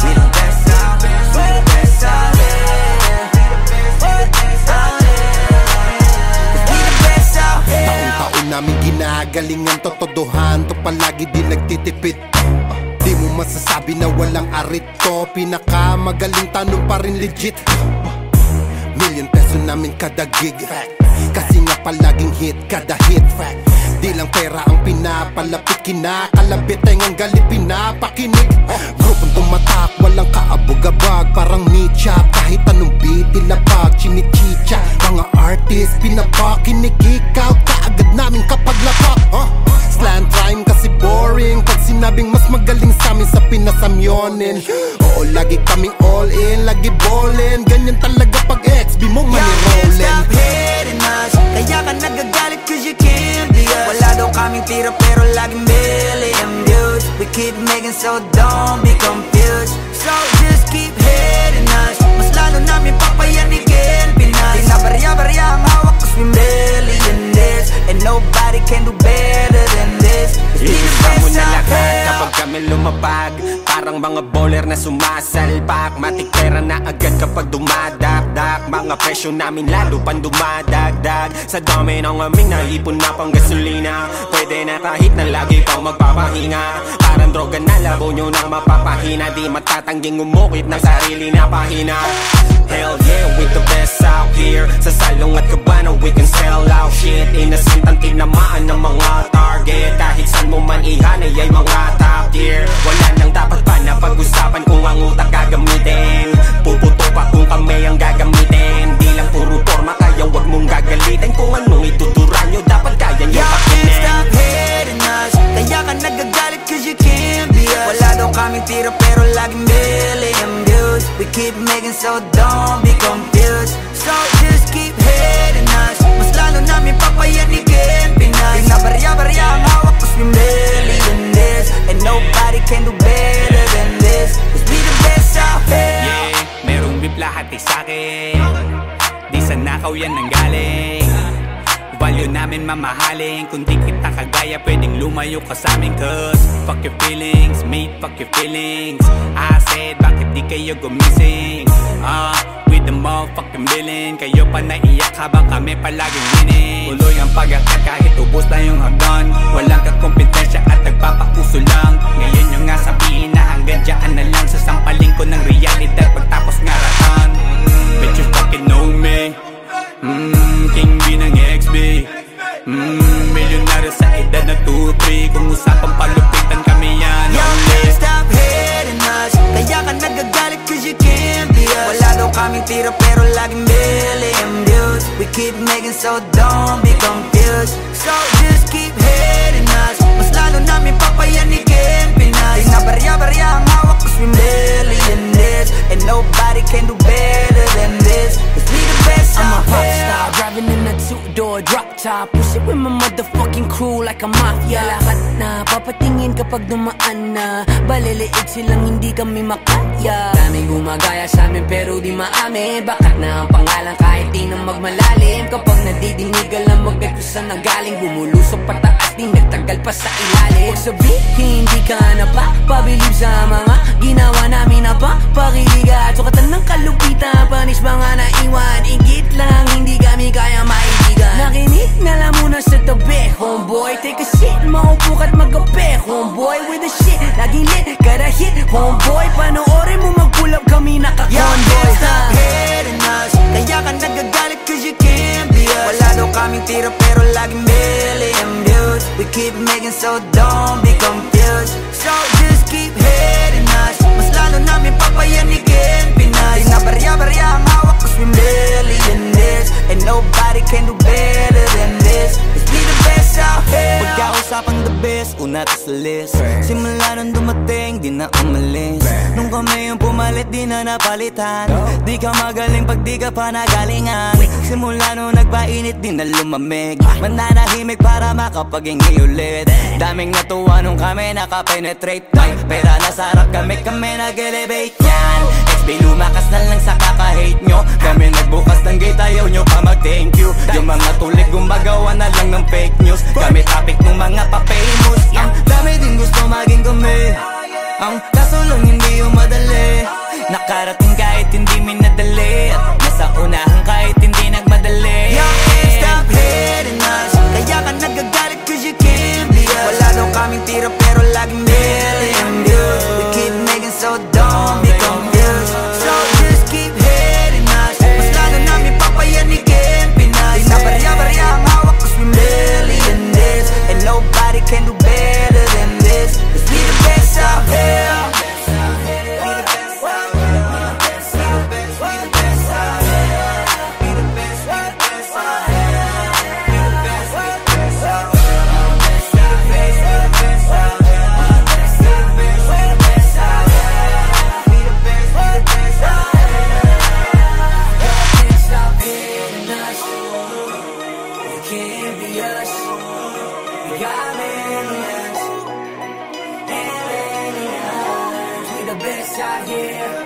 We the best out here. We the best out here. We the best out here. Taon-taon namin ginagalingan, totodohan to palagi di nagtitipid. Di mo masasabi na walang arito, pinakamagaling tanong pa rin legit. Million peso namin kada gig, kasi nga palaging hit kada hit. Di lang pera ang pinapalapit, kinakalabit ay ngang galit pinapakinig. Grupong tumatak, walang kaabog-abag, parang meat-chop, kahit anong beat ilapag, chinichicha. Mga artist pinapakinig, ikaw kaagad namin kapag lapak. Slant rhyme kasi boring, pag sinabing mas magaling sa amin sa pinasamyonin. Oo, lagi kaming all in, lagi ballin', ganyan talaga pag XB mo mani rollin'. kaming tira pero laging million views. We keep making so don't be confused. So just keep hitting us, mas lalo namin papayanigin Pinas. Di na barya-barya ang hawak cause we millionaires, and nobody can do better than this. Iisa mo na lahat kapag kami lumapag, parang mga bowler na sumasalpak. Matik pera na agad kapag dumadakdak, mga presyo namin lalo pang dumadagdag. Sa dami ng aming naipon na pang gasolina, pwede na kahit na lagi pang magpapahinga. Parang droga na labo nyo nang mapapahina, di matatangging umukit ng sarili na pahina. Hell yeah, we the best out here. Sa salong at kabana we can sell out shit. Innocent ang tinamaan ng mga target, kahit saan mo man ihanay ay mga top tier. Wala nang dapat pa na pag-usapan kung ang utak gagamitin. Puputo pa kung kami ang gagamitin. Di lang puro forma kaya wag mong gagalitin. Kung anong ituturan nyo dapat kaya nyo pakinin. Y'all can't stop hating us, kaya ka nagagalit cause you can't be us. Wala daw kaming tira pero laging million views. We keep making so don't be confused. So just keep hating us, mas lalo namin papayanigin Pinas. Di na barya-barya ang hawak cause we millionaires, and nobody can do better than this. Cause we the best out here. Yeah, merong beef lahat ay sa'kin, di sa nakaw yan nanggaling. Value namin mamahalin, kung di kita kagaya pwedeng lumayo ka sa amin. Cause fuck your feelings, mate, fuck your feelings. I said bakit di kayo gumising, with the motherfucking billing. Kayo pa naiyak habang kami palaging winning. Tuloy ang pag-akat kahit ubos na yung hagdan. Walang kakompetensya at nagpapakuso lang. Ngayon yung nga sabihin na hanggang dyan na lang. Sasampaling ko ng realidad pagtapos ngaratan. Bet you fucking know me, King B ng XB, milyonaryo sa edad na 2-3. Kung usapang palupitan kami yan. Y'all can't stop hating us, kaya ka nagagalit cause you can't be us. Wala daw kaming tira pero laging million views. We keep making so don't be confused. So just keep hating us, mas lalo namin papayanigin Pinas. Di na barya-barya ang hawak cause we millionaires, and nobody can do better than this. Cause we the best out here. I'm a pop star, driving in a two-door drop top, push it with my motherfucking crew like a mafia. Lahat na papatingin kapag dumaan na, baliliit silang hindi kami makaya. Daming gumagaya sa amin pero di maamin. Bakat na ang pangalan kahit di na magmalalim. Kapag nadidinig alam agad kung saan nanggaling. Bumulusok pataas di nagtagal pa sa ilalim. Huwag sabihin di ka na pa pabilib sa mga ginawa namin na pa pakiliga. Sukatan ng kalupitan, panis mga naiwan. Ingit lang hindi kami kaya maibigan. Nakinig na lang muna sa tabi, homeboy. Take a shit, maupo ka't magabi, homeboy. With the shit, laging lit, kada hit, homeboy. Panoorin mo mag-pull up kami naka-convoy. Y'all can't stop hating us, kaya ka nagagalit cause you can't be us. Wala daw kaming tira pero laging million views. We keep making so don't be confused. So just keep hating us, mas lalo namin papayanigin Pinas. Di na barya-barya ang hawak cause we millionaires, and nobody can do better than this. Cause we the best out here. Pagkausapang the best, una to sa list. Simula nung dumating, di na umalis. Nung kami yung pumalit, di na napalitan. Di ka magaling pag di ka pa nagalingan. Simula nung nagpainit, di na lumamig. Mananahimik para makapaghingi ulit. Daming natuwa nung kami nakapenetrate. Pera na sarap kami nag-elevate yan. XB lumakas na lang sa kaka-hate nyo. Kami nagbukas ng gate, ayaw nyo pa mag-thank you. Yung mga tulik gumagawa na lang ng fake news. Kami topic ng mga pa-famous. Ang dami din gusto maging kami, ang kaso lang hindi yung madali. Nakarating kahit hindi minadali, at nasa unahan kahit hindi nagmadali. Y'all can't stop hating us, kaya ka nagagalit cause you can't be us. Wala daw kaming tira pero laging million views. We keep making so don't be confused. So just keep hating us, mas lalo namin papayanigin Pinas. Di na barya-barya ang hawak cause we millionaires, and nobody can do better than this. Cause we the best out here. got aliens, aliens. We the best out here.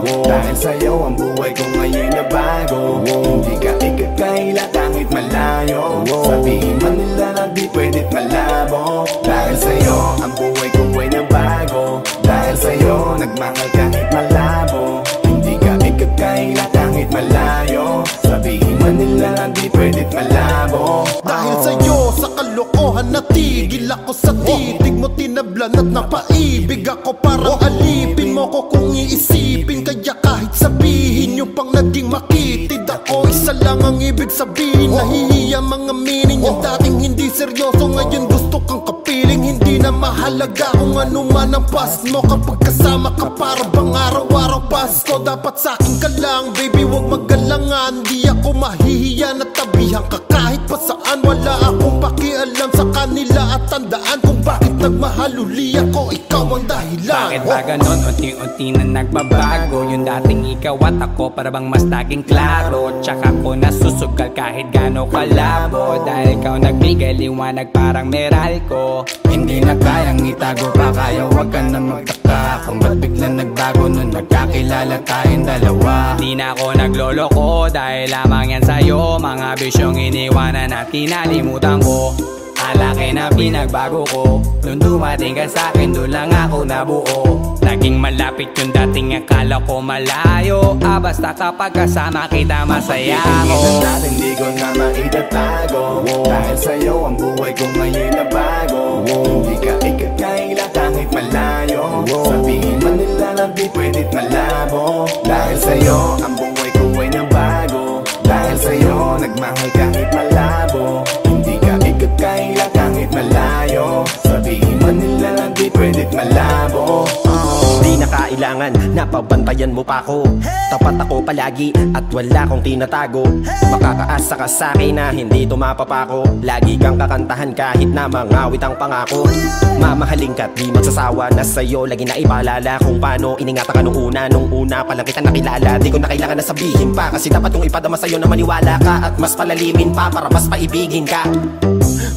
Dahil sa'yo ang buhay ko ngayon na bago. Hindi ka ikakaila kahit malayo. Sabihin man nila na di pwedit malabo. Dahil sa'yo ang buhay ko ay na bago. Dahil sa'yo nagmahal kahit malabo. Hindi ka ikakaila kahit malayo. Sabihin man nila na di pwedit malabo. Dahil sa'yo sa kalokohan natigil ako sa titig mo, tinablan at napaibig ako. Parang alipin mo ko kung iisipin. Kaya kahit sabihin nyo pang naging makitid ako, isa lang ang ibig sabihin. Nahihiya mga meaning. Yung dating hindi seryoso ngayon gusto kang kapiling. Hindi na mahalaga kung ano man ang past mo. Kapag kasama ka para bang araw-araw Pasko. Dapat sa'kin ka lang baby, wag magalangan. Di ako mahihiya na tabihan ka kahit pa saan. Wala akong pakialam sa kanila at tandaan kung bakit nagmahal uli ako. Ikaw ang dahilan. Bakit ba ganon? Unti-unti na nagbabago. Yung dating ikaw at ako para bang mas naging klaro. Tsaka ko nasusugal kahit gano'n kalabo. Dahil ikaw nagbigay liwanag parang Meralco. Hindi na kayang itago pa, kaya wag ka na magtaka kung ba't bigla nagbago nung nagkakilala tayong dalawa. Di na ako nagloloko dahil lamang yan sa'yo. Mga bisyong iniwanan at kinalimutan ko. Alaki na pinagbago ko. Nung dumating ka sa'kin, doon lang ako nabuo. Naging malapit yung dating akala ko malayo. Basta kapag kasama kita masaya ako. Hindi ko na maitatago. Dahil sa'yo ang buhay ko ngayon na bago. Hindi ka ikakaila kahit malayo. Sabihin man nila na di pwedit malabo. Dahil sa'yo ang buhay ko ay na bago. Dahil sa'yo nagmahal kahit malabo. Hindi ka ikakaila kahit malayo. Sabihin man nila na di pwedit malabo. Di na kailangan, napabantayan mo pa ako. Tapat ako palagi at wala kong tinatago. Makakaasa ka sa'kin na hindi tumapapako. Lagi kang kakantahan kahit na mangawit ang pangako. Mamahalin ka't di magsasawa na sa'yo lagi na ipaalala kung paano iningatan ka nung una pa lang kita nakilala. Di ko na kailangan na sabihin pa, kasi dapat kong ipadama sa'yo na maniwala ka at mas palalimin pa para mas paibigin ka.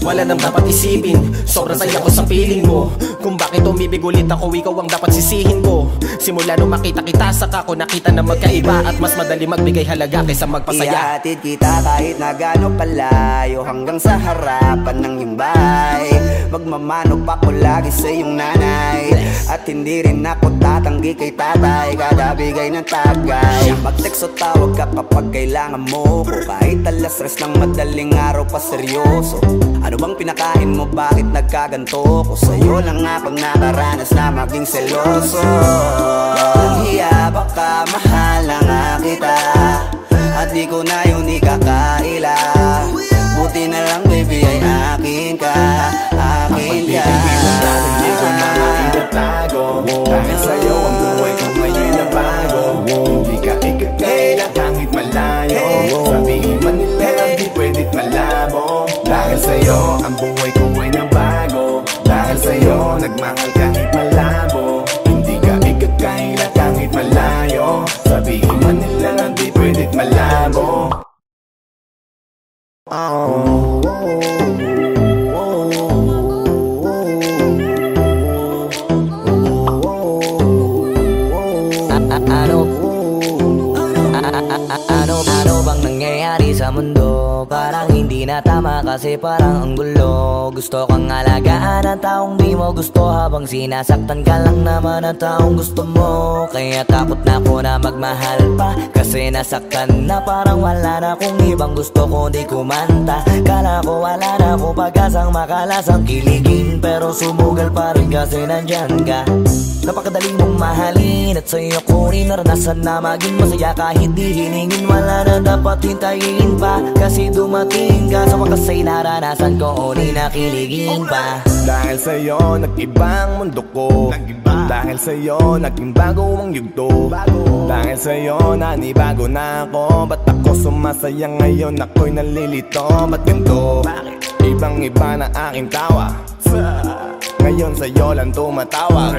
Wala nang dapat isipin, sobrang saya ko sa feeling mo. Kung bakit umibig ulit ako, ikaw ang dapat sisihin ko. Simula nung makita kita, saka ko nakita na magkaiba. At mas madali magbigay halaga kaysa magpasaya. Ihatid kita kahit na gano'ng kalayo, hanggang sa harapan ng iyong bahay. Magmamano pa ko lagi sa iyong nanay. At hindi rin ako tatanggi kay tatay, kada bigay ng tagay. Mag-text o tawag ka kapag kailangan mo ko. Kahit alas stress ng madaling araw pa seryoso. Ano bang pinakain mo, bakit nagkaganto ko? Sa'yo lang ako nakaranas na maging seloso. Hiya baka mahal na nga kita, at di ko na yun ikakaila. Buti na lang baby ay akin ka, akin ka. Hindi ko na maitatago. Dahil sa'yo ang buhay ko ngayon na bago. Hindi ka ikakaila kahit malayo. Sabihin man nila di pwedit malabo. sa'yo, ang buhay ko ay nabago. Dahil sa'yo, nagmahal kahit malabo. Hindi ka ikakaila kahit malayo. Sabihin man nila na di pwedit malabo. Ano bang nangyayari sa mundo? Parang hindi na tama kasi parang ang gulo. Gusto kang alagaan ang taong di mo gusto, habang sinasaktan ka lang naman ang taong gusto mo. Kaya takot na ako na magmahal pa, kasi nasaktan na parang wala na kung ibang gusto ko di kumanta. Kala ko wala na akong pag-asang makalasang kiligin, pero sumugal pa rin kasi nandyan ka. Napakadali mong mahalin at sa'yo ko rin naranasan na maging masaya kahit di hiningin. Wala na dapat hintayin pa, kasi dumating ka. Sa wakas ay naranasan ko o di nakiligin pa. Dahil sa'yo nag-iba ang mundo ko. Dahil sa'yo naging bago ang yugto. Dahil sa'yo nanibago na ako. Ba't ako sumasaya ngayon? Ako'y nalilito. Ba't ganito? Ibang iba na aking tawa. Ngayon sa'yo lang tumatawa.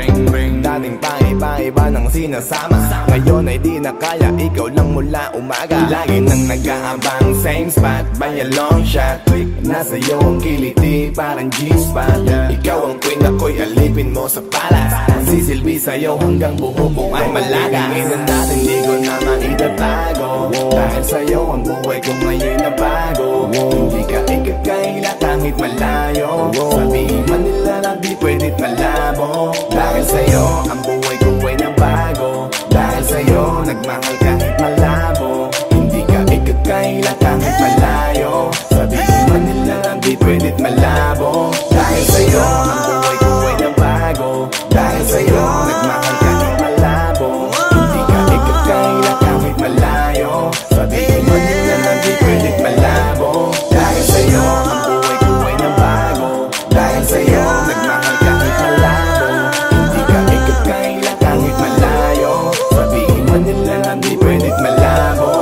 Dating pa iba-iba nang sinasama. Ngayon ay di na kaya, ikaw lang mula umaga. Lagi nang nag-aabang, same spot by a long shot. Nasa iyo ang kiliti, parang G-spot. Ikaw ang queen, ako'y alipin mo sa palas. Sisilbi sa'yo hanggang buho ko ay malaga. Hingin natin di ko na maitatago. Dahil sa'yo ang buhay ko ngayon na bago. Hindi ka ikakaila kahit malayo. Sabihin man nila na di pwedit malabo. Dahil sa'yo ang buhay ko ay nabago. Dahil sa'yo nagmahal kahit malabo. Hindi ka ikakaila kahit malayo. Sabihin man nila na di pwedit malabo. Dahil sa'yo ang buhay ko ay nabago. Dahil sa'yo nagmahal kahit malabo. Hindi ka ikakaila kahit malayo. Sabihin man nila na di pwedit malabo. Dahil sa'yo ang buhay ko ay nabago. Dahil sa'yo nagmahal kahit malabo. Hindi ka ikakaila kahit malayo. Sabihin man nila na di pwedit malabo.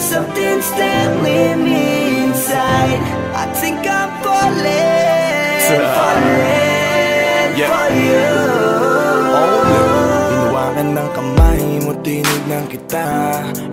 Something's there with me inside. I think I'm falling for you. Hinawakan ng kamay mo, tinignan kita.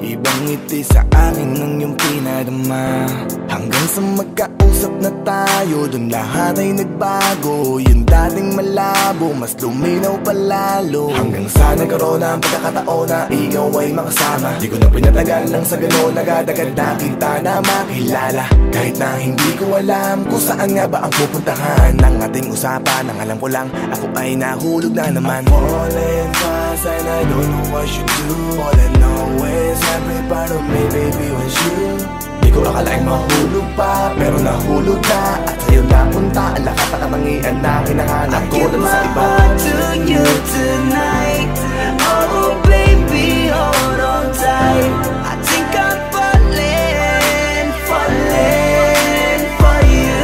Ibang ngiti sa akin ng iyong pinadama. Hanggang sa magkausap na tayo, dun lahat ay nagbago. Yung dating malabo, mas luminaw palalo. Hanggang sa nagkaroon ng pagkakataon na ikaw ay makasama. Di ko na pinatagal lang sa gano'n, nagadagad na kita na makilala. Kahit na hindi ko alam kung saan nga ba ang pupuntahan ng ating usapan. Ang alam ko lang, ako ay nahulog na naman. I'm falling fast and I don't know what you do. All I know is every part of me, baby, was you. Di ko akalaing mahulog pa, pero nahulog na. At sa'yo napunta, ang lahat ng katangian na hinahanap ko lang sa iba. I give my heart to you tonight. Oh baby, hold on tight. I think I'm falling for you.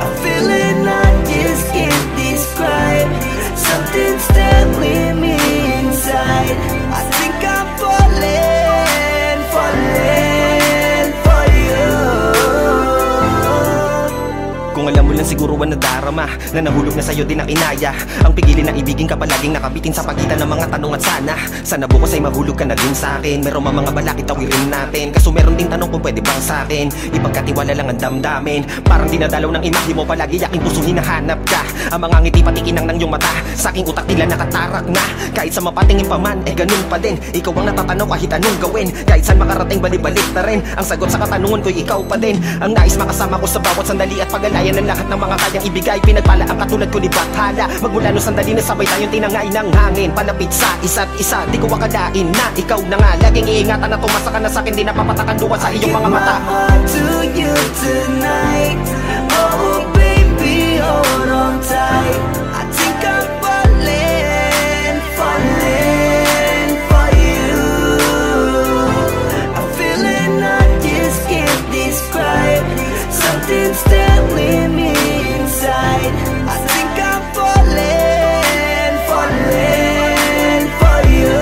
A feeling I just can't describe. Something's there with me inside. I think I'm falling for you. Kung alam mo lang siguro ang nadarama, na nahulog na sa'yo din ang inaya. Ang pigilin na ibigin ka palaging nakabitin sa pagitan ng mga tanong at sana bukas ay mahulog ka na din sa'kin. Meron mga balakit tawirin natin, kaso meron ding tanong kung pwede bang sa'kin ipagkatiwala lang ang damdamin. Parang dinadalaw ng imahe mo, palagi aking puso hinahanap ka. Ang mga ngiti pati kinang ng iyong mata, sa aking utak tila nakatarak na. Kahit sa mapatingin pa man, ganun pa din. Ikaw ang natatanaw kahit anong gawin. Kahit saan makarating balibalik na rin. Ang sagot sa katanungan ko'y ikaw pa din. Ang nais makasama ko sa bawat sandali at pag-alayan ng lahat ng mga kayang ibigay. Pinagpala ang katulad ko ni Bathala. Magmula no sandali na sabay tayong tinangay ng hangin. Palapit sa isa't isa, di ko akalain na ikaw na nga. Laging iingatan na tumasa ka na sa'kin, di napapatakan luwa sa iyong mga mata. To you tonight, oh baby, hold on tight. I think I'm falling for you. I'm feeling I just can't describe. Something's telling me inside. I think I'm falling for you.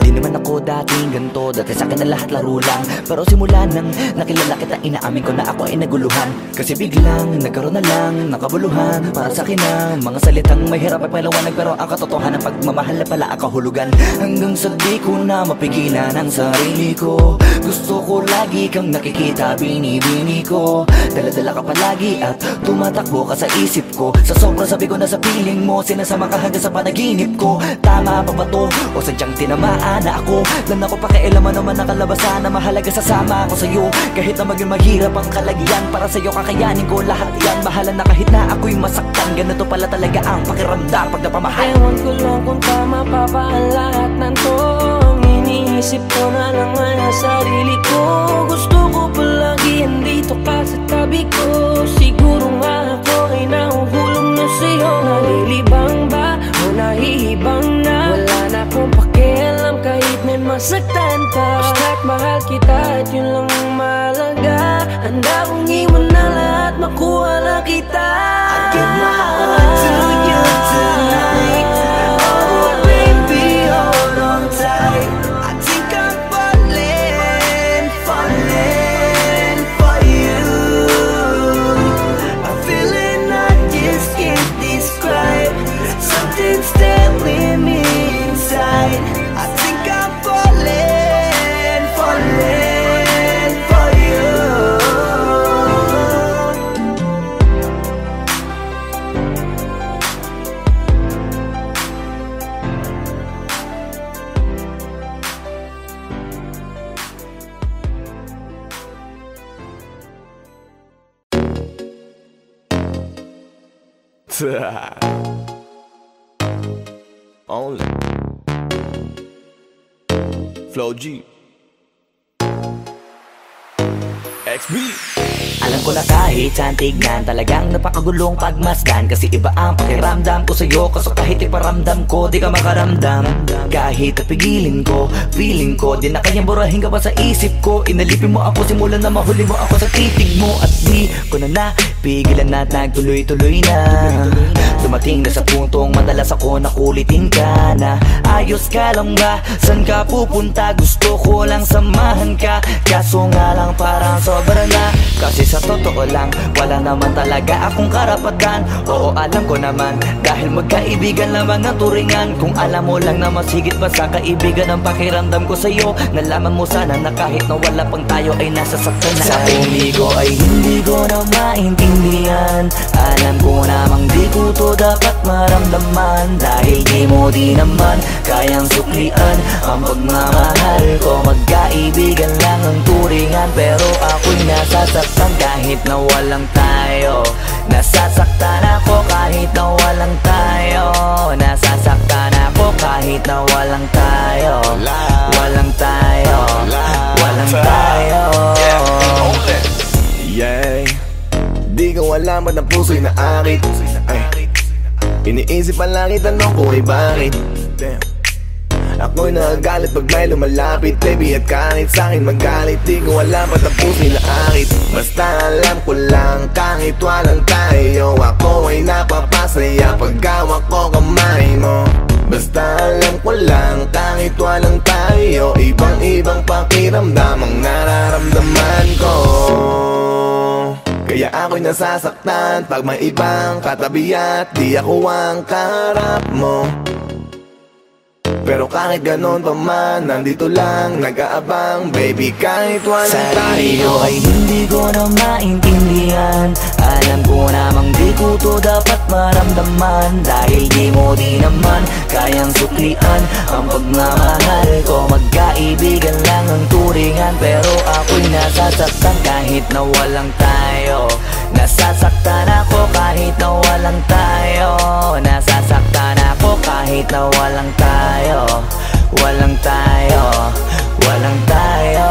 Di naman ako dating ganito, dati sa'kin na lahat laro lang. Pero simula nang nakilala kita, inaamin ko na ako ay naguluhan. Kasi biglang nagkaroon na lang nakabuluhan. Para sa'kin ang mga salitang mahirap ay paliwanag, pero ang katotohanan pagmamahal na pala ang kahulugan. Hanggang sa di ko na mapigilan ang sarili ko, gusto ko lagi kang nakikita, binibini ko. Dala-dala ka palagi at tumatakbo ka sa isip ko. Sa sobrang sabi ko na sa piling mo, sinasama ka hanggang sa panaginip ko. Tama pa ba to? O sadyang tinamaan na ako? Lan ako pakialaman naman ang kalabasan na mahalaga, sasama ako sa'yo. Kahit na maging maghirap ang kalagyan, para sa'yo kakayanin ko lahat yan. Mahala na kahit na ako'y masaktan, ganito pala talaga ang pakiramdam pag napamahal. Ewan ko lang kung tama pa ba ang lahat ng to. Ang iniisip ko na lang ang sarili ko. Gusto ko palagi andito ka sa tabi ko. Siguro nga ako ay nahuhulog na sa'yo. Nalilibang ba o nahihibang na? Wala na akong pakialam kahit may masaktan pa. Basta't mahal kita at yun lang ang mahalaga. Handa kong iwan na lahat, makuha lang kita. I give my heart to you tonight. Oh baby, hold on tight. I think I'm falling for you. I'm feeling I just can't describe. Something's telling me inside. I think I'm falling for you. Only Flow G XB. Alam ko na kahit saan tignan, talagang napakagulong pagmasdan. Kasi iba ang pakiramdam ko sa'yo, kaso kahit iparamdam ko, di ka makaramdam. Kahit napigilin ko, feeling ko, di na kayang burahin ka pa sa isip ko. Inalipin mo ako, simulan na mahuli mo ako sa titig mo. At di ko na napigilan na nagtuloy-tuloy na. Dumating na sa puntong madalas ako nakulitin ka na. Ayos ka lang ba? San ka pupunta? Gusto ko lang samahan ka, kaso nga lang parang sobra na. Kasi sa totoo lang, wala naman talaga akong karapatan. Oo, alam ko naman, dahil magkaibigan lamang ang turingan. Kung alam mo lang na mas higit pa sa kaibigan ang pakiramdam ko sa'yo, nalaman mo sana na kahit na wala pang tayo ay nasasaktan na. Sa huli ko ay hindi ko na maintindihan. Alam ko namang di ko to dapat maramdaman, dahil di mo di naman kayang suklian ang pagmamahal ko. Magkaibigan lang ang turingan, pero ako'y nasasaktan kahit na walang tayo. Nasasaktan ako kahit na walang tayo. Nasasaktan ako kahit na walang tayo. Walang tayo. Walang tayo. Yeah. Di ko alam ba't ang puso'y naakit. Iniisip ang langit, tanong ko ay bakit. Damn. Ako'y nagagalit pag may lumalapit, baby, at kahit sa'kin magalit. Di ko alam ba't ang puso'y naakit. Basta alam ko lang kahit walang tayo, ako ay napapasaya pag hawak ko kamay mo. Basta alam ko lang kahit walang tayo, ibang-ibang pakiramdam ang nararamdaman ko. Kaya ako'y nasasaktan pag may ibang katabi at di ako ang kaharap mo. Pero kahit ganon pa man, nandito lang, nag-aabang, baby, kahit walang sarili tayo. ko ay hindi ko na maintindihan. Alam ko namang di ko to dapat maramdaman, dahil di mo di naman kayang suklian ang pagmamahal ko. Magkaibigan lang ang turingan, pero ako'y nasasaktan kahit na walang tayo. Nasasaktan ako kahit na walang tayo. Nasasaktan ako kahit na walang tayo. Walang tayo, walang tayo.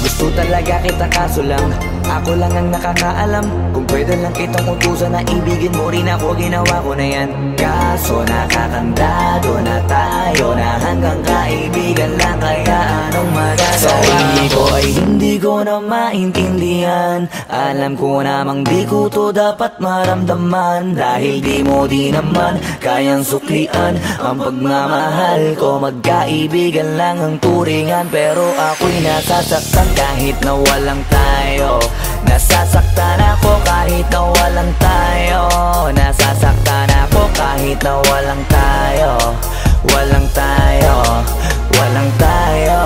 Gusto talaga kita kaso lang ako lang ang nakakaalam. Kung pwede lang kitang utusan na ibigin mo rin ako, ginawa ko na yan. Kaso nakakandado na tayo na hanggang kaibigan lang, kaya anong magagawa? Sarili ko ay hindi ko na maintindihan. Alam ko namang di ko to dapat maramdaman, dahil di mo di naman kayang suklian ang pagmamahal ko. Magkaibigan lang ang turingan, pero ako'y nasasaktan kahit na walang tayo. Nasasaktan ako kahit na walang tayo. Nasasaktan ako kahit na walang tayo. Walang tayo, walang tayo.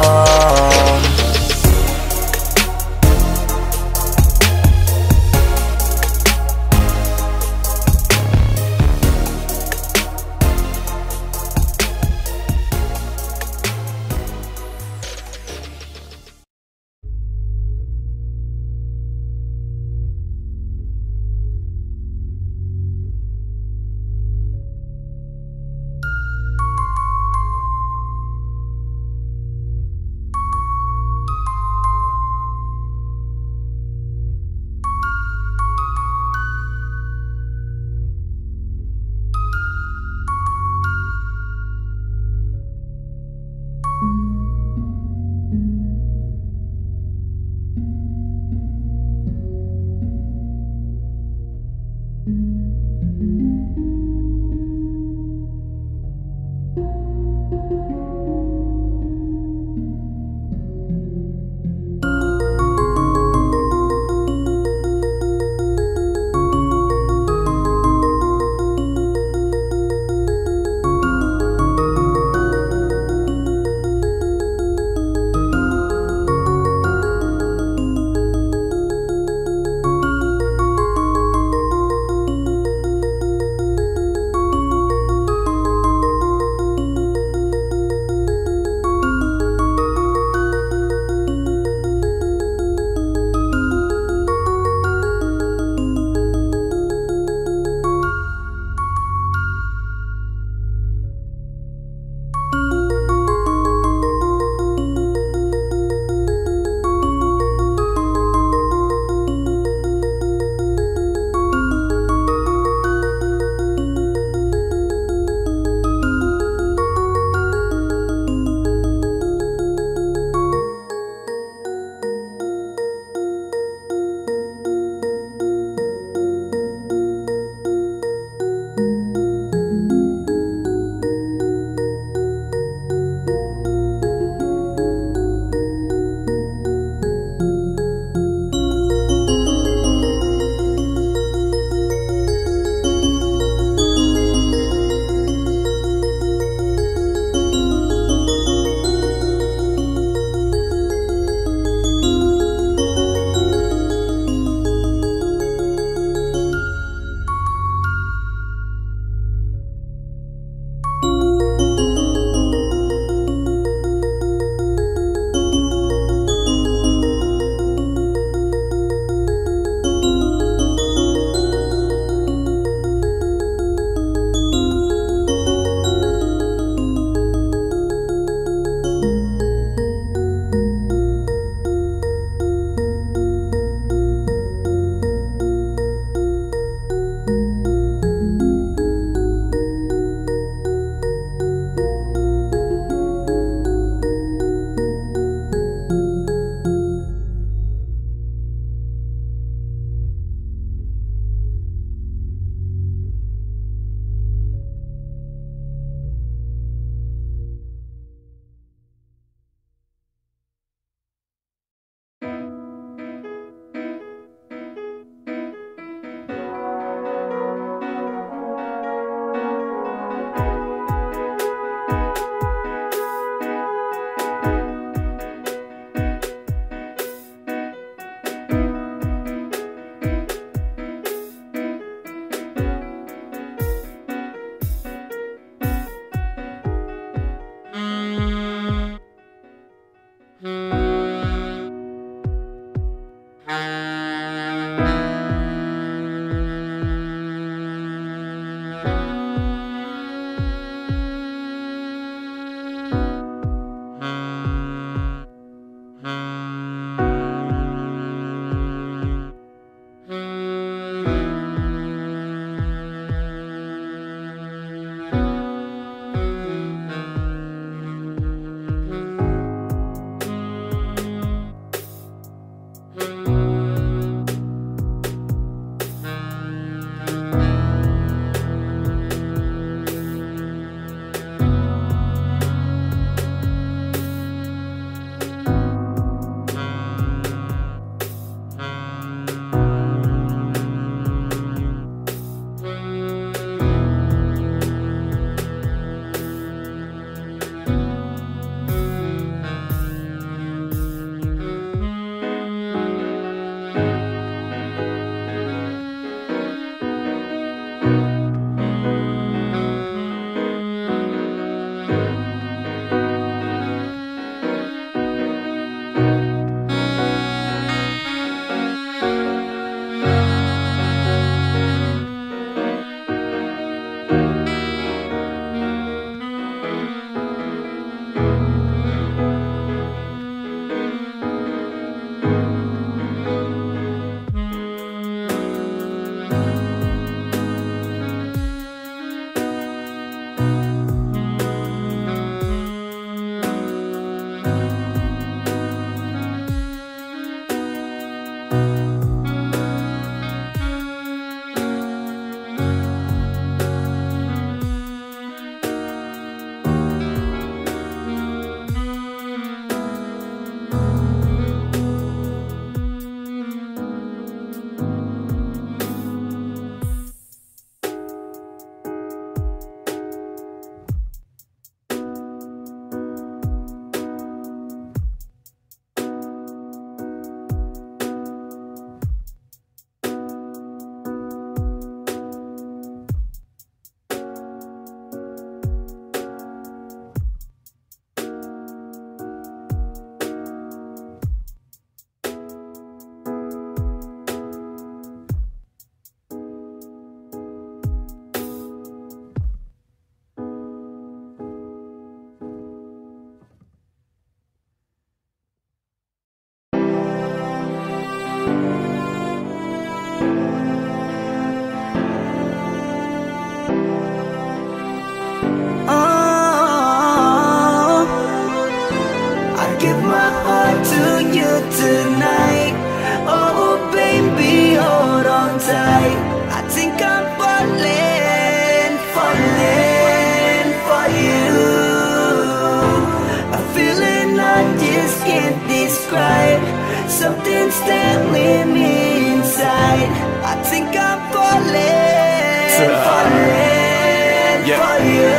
for you.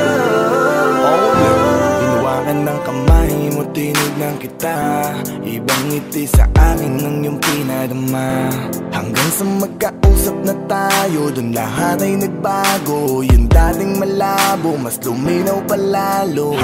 Oh Lord, hinawakan ng kamay mo, tinignan kita. Ibang ngiti sa akin ng iyong pinadama. Hanggang sa magkausap na tayo, dun lahat ay nagbago. Yung dating malabo, mas luminaw palalo.